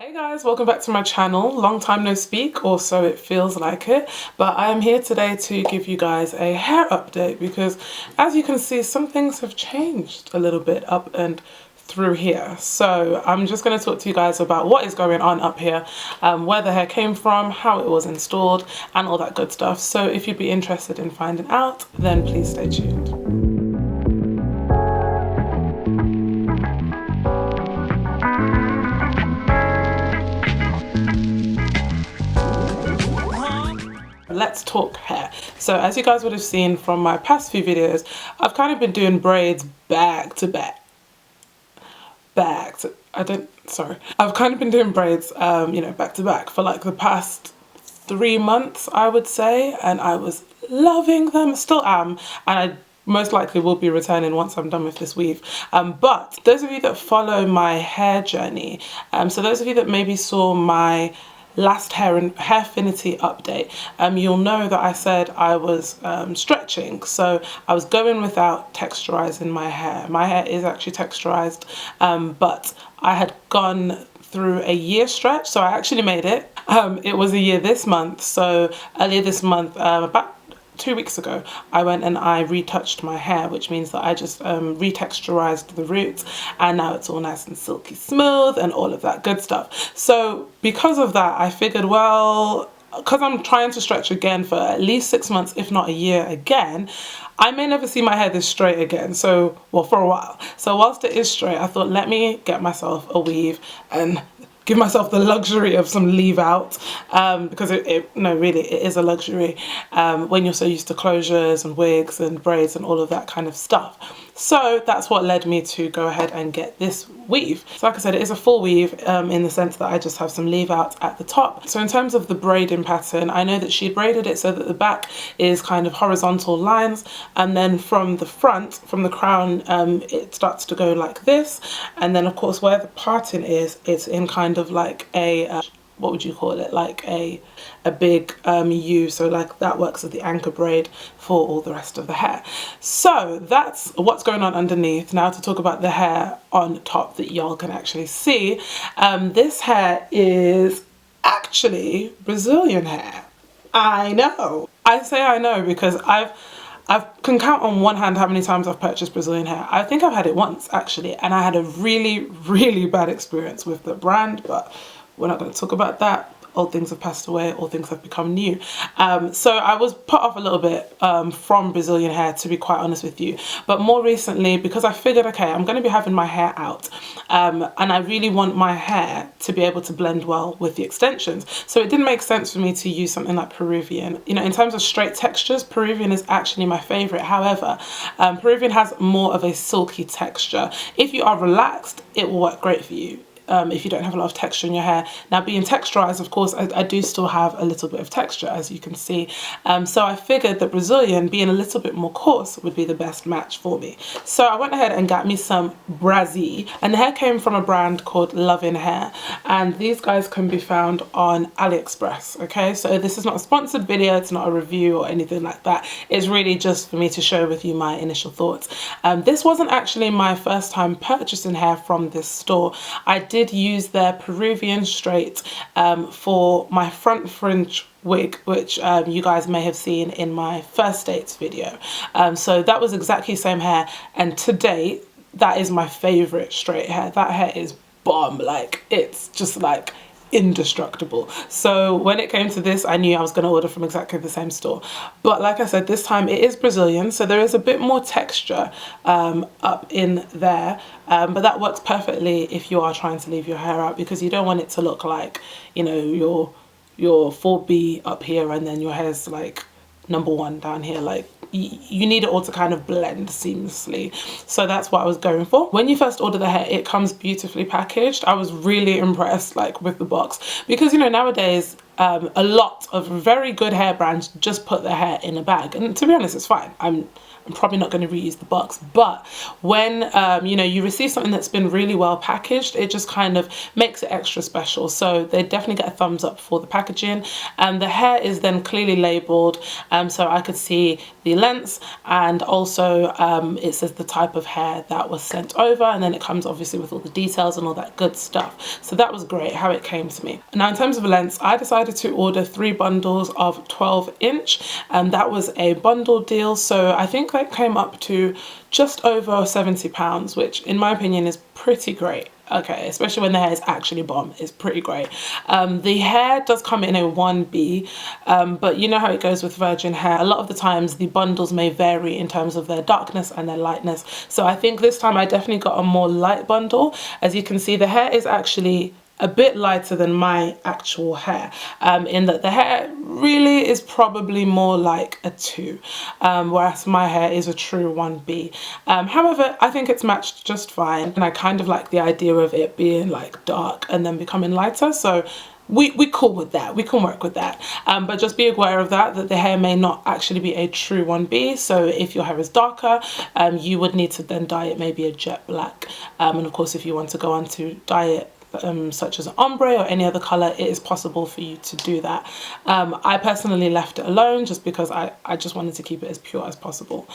Hey guys, welcome back to my channel. Long time no speak, or so it feels like it, but I am here today to give you guys a hair update because as you can see, some things have changed a little bit up and through here. So I'm just going to talk to you guys about what is going on up here, where the hair came from, how it was installed, and all that good stuff. So if you'd be interested in finding out, then please stay tuned. Let's talk hair. So as you guys would have seen from my past few videos, I've kind of been doing braids back to back. I've kind of been doing braids, back to back for like the past 3 months, I would say, and I was loving them, still am, and I most likely will be returning once I'm done with this weave. But those of you that follow my hair journey, so those of you that maybe saw my last Hairfinity update, you'll know that I said I was stretching, so I was going without texturizing my hair. My hair is actually texturized, but I had gone through a year stretch, so I actually made it. It was a year this month, so earlier this month, about 2 weeks ago, I went and I retouched my hair, which means that I just retexturized the roots, and now it's all nice and silky smooth and all of that good stuff. So because of that, I figured, well, because I'm trying to stretch again for at least 6 months, if not a year again, I may never see my hair this straight again. So, well, for a while. So whilst it is straight, I thought, let me get myself a weave and give myself the luxury of some leave out, because really it is a luxury when you're so used to closures and wigs and braids and all of that kind of stuff. So that's what led me to go ahead and get this weave. So like I said, it is a full weave in the sense that I just have some leave out at the top. So in terms of the braiding pattern, I know that she braided it so that the back is kind of horizontal lines, and then from the front, from the crown, it starts to go like this, and then of course where the parting is, it's in kind of like a what would you call it, like a big U, so like that works as the anchor braid for all the rest of the hair. So that's what's going on underneath. Now to talk about the hair on top that y'all can actually see, this hair is actually Brazilian hair. I know. I say I know because I can count on one hand how many times I've purchased Brazilian hair. I think I've had it once actually, and I had a really, really bad experience with the brand, but we're not going to talk about that. Old things have passed away, all things have become new. So I was put off a little bit from Brazilian hair, to be quite honest with you. But more recently, because I figured, okay, I'm going to be having my hair out, and I really want my hair to be able to blend well with the extensions. So it didn't make sense for me to use something like Peruvian. You know, in terms of straight textures, Peruvian is actually my favorite. However, Peruvian has more of a silky texture. If you are relaxed, it will work great for you. If you don't have a lot of texture in your hair. Now being texturized, of course, I do still have a little bit of texture, as you can see. So I figured that Brazilian, being a little bit more coarse, would be the best match for me. So I went ahead and got me some Brazil, and the hair came from a brand called Luvin hair, and these guys can be found on AliExpress. Okay, so this is not a sponsored video, it's not a review or anything like that. It's really just for me to share with you my initial thoughts. This wasn't actually my first time purchasing hair from this store. I did use their Peruvian straight for my front fringe wig, which you guys may have seen in my first dates video. So that was exactly the same hair, and to date that is my favorite straight hair. That hair is bomb, like it's just like indestructible. So when it came to this, I knew I was going to order from exactly the same store. But like I said, this time it is Brazilian, so there is a bit more texture up in there, but that works perfectly if you are trying to leave your hair out, because you don't want it to look like, you know, your 4B up here and then your hair's like number 1 down here. Like you need it all to kind of blend seamlessly. So that's what I was going for. When you first order the hair, it comes beautifully packaged. I was really impressed like with the box, because you know, nowadays a lot of very good hair brands just put their hair in a bag, and to be honest, it's fine. I'm probably not going to reuse the box, but when you know, you receive something that's been really well packaged, it just kind of makes it extra special. So they definitely get a thumbs up for the packaging. And the hair is then clearly labeled, so I could see the lengths, and also it says the type of hair that was sent over, and then it comes obviously with all the details and all that good stuff. So that was great how it came to me. Now in terms of lengths, I decided to order 3 bundles of 12-inch, and that was a bundle deal, so I think that came up to just over £70, which in my opinion is pretty great. Okay, especially when the hair is actually bomb, it's pretty great. The hair does come in a 1B, but you know how it goes with virgin hair. A lot of the times the bundles may vary in terms of their darkness and their lightness. So I think this time I definitely got a more light bundle. As you can see, the hair is actually a bit lighter than my actual hair, in that the hair really is probably more like a 2, whereas my hair is a true 1B. However, I think it's matched just fine, and I kind of like the idea of it being like dark and then becoming lighter, so we cool with that. We can work with that, but just be aware of that the hair may not actually be a true 1B. So if your hair is darker, you would need to then dye it maybe a jet black, and of course if you want to go on to dye it such as an ombre or any other color, it is possible for you to do that. I personally left it alone just because I just wanted to keep it as pure as possible.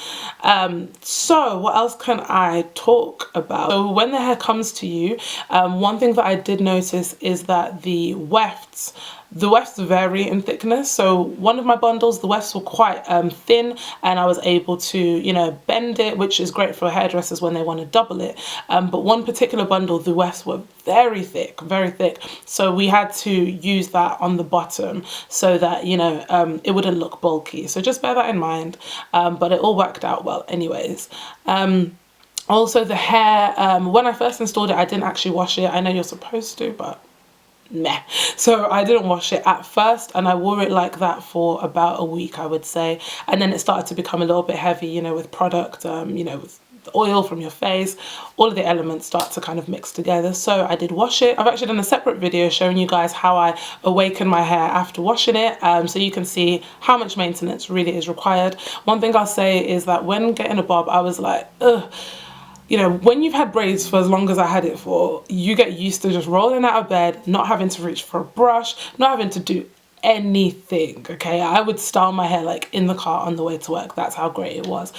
So what else can I talk about? So when the hair comes to you, one thing that I did notice is that the wefts vary in thickness. So one of my bundles, the wefts were quite thin, and I was able to, you know, bend it, which is great for hairdressers when they want to double it. But one particular bundle, the wefts were very thick, very thick. So we had to use that on the bottom so that, you know, it wouldn't look bulky. So just bear that in mind. But it all worked out well anyways. Also the hair, when I first installed it, I didn't actually wash it. I know you're supposed to, but meh. So I didn't wash it at first, and I wore it like that for about a week, I would say, and then it started to become a little bit heavy, you know, with product, you know, with the oil from your face, all of the elements start to kind of mix together. So I did wash it. I've actually done a separate video showing you guys how I awaken my hair after washing it, so you can see how much maintenance really is required. One thing I'll say is that when getting a bob, I was like, ugh. You know, when you've had braids for as long as I had it for, you get used to just rolling out of bed, not having to reach for a brush, not having to do anything. Okay, I would style my hair like in the car on the way to work. That's how great it was.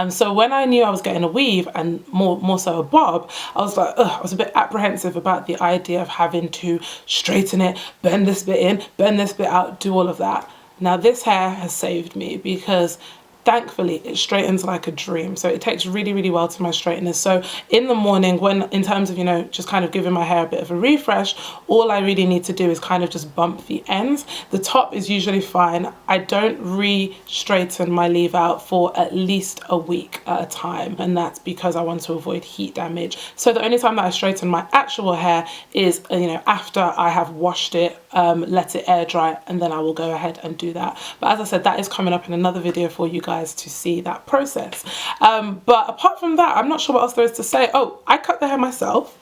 So when I knew I was getting a weave, and more so a bob, I was like, ugh, I was a bit apprehensive about the idea of having to straighten it, bend this bit in, bend this bit out, do all of that. Now this hair has saved me, because thankfully it straightens like a dream. So it takes really, really well to my straighteners. So in the morning, when in terms of, you know, just kind of giving my hair a bit of a refresh, all I really need to do is kind of just bump the ends. The top is usually fine. I don't re-straighten my leave out for at least a week at a time, and that's because I want to avoid heat damage. So the only time that I straighten my actual hair is, you know, after I have washed it, let it air dry, and then I will go ahead and do that. But as I said, that is coming up in another video for you guys to see that process. But apart from that, I'm not sure what else there is to say. Oh, I cut the hair myself.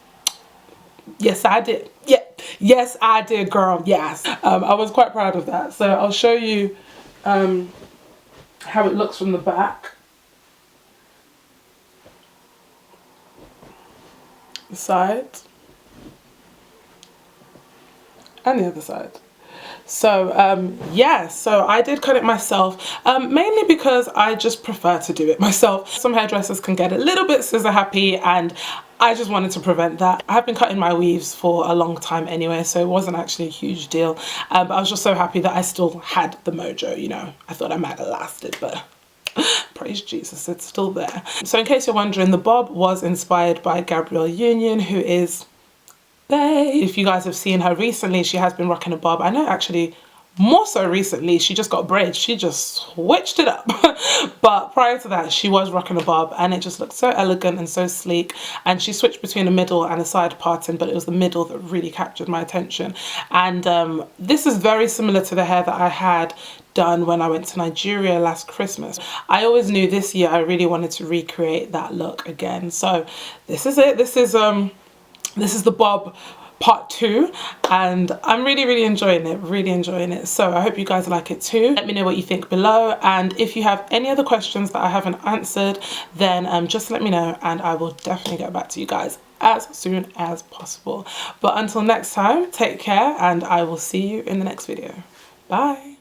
Yes, I did. Yeah, yes, I did, girl. Yes. I was quite proud of that. So I'll show you how it looks from the back. The side. And the other side. So yeah, so I did cut it myself, mainly because I just prefer to do it myself. Some hairdressers can get a little bit scissor happy, and I just wanted to prevent that. I have been cutting my weaves for a long time anyway, so it wasn't actually a huge deal, but I was just so happy that I still had the mojo, you know. I thought I might have lasted, but praise Jesus, it's still there. So in case you're wondering, the bob was inspired by Gabrielle Union, who is bae. If you guys have seen her recently, she has been rocking a bob. I know actually more so recently, she just got braids. She just switched it up. But prior to that, she was rocking a bob, and it just looked so elegant and so sleek. And she switched between a middle and a side parting, but it was the middle that really captured my attention. And this is very similar to the hair that I had done when I went to Nigeria last Christmas. I always knew this year I really wanted to recreate that look again. So this is it. This is the bob part 2, and I'm really enjoying it, so I hope you guys like it too. Let me know what you think below, and if you have any other questions that I haven't answered, then just let me know and I will definitely get back to you guys as soon as possible. But until next time, take care, and I will see you in the next video. Bye.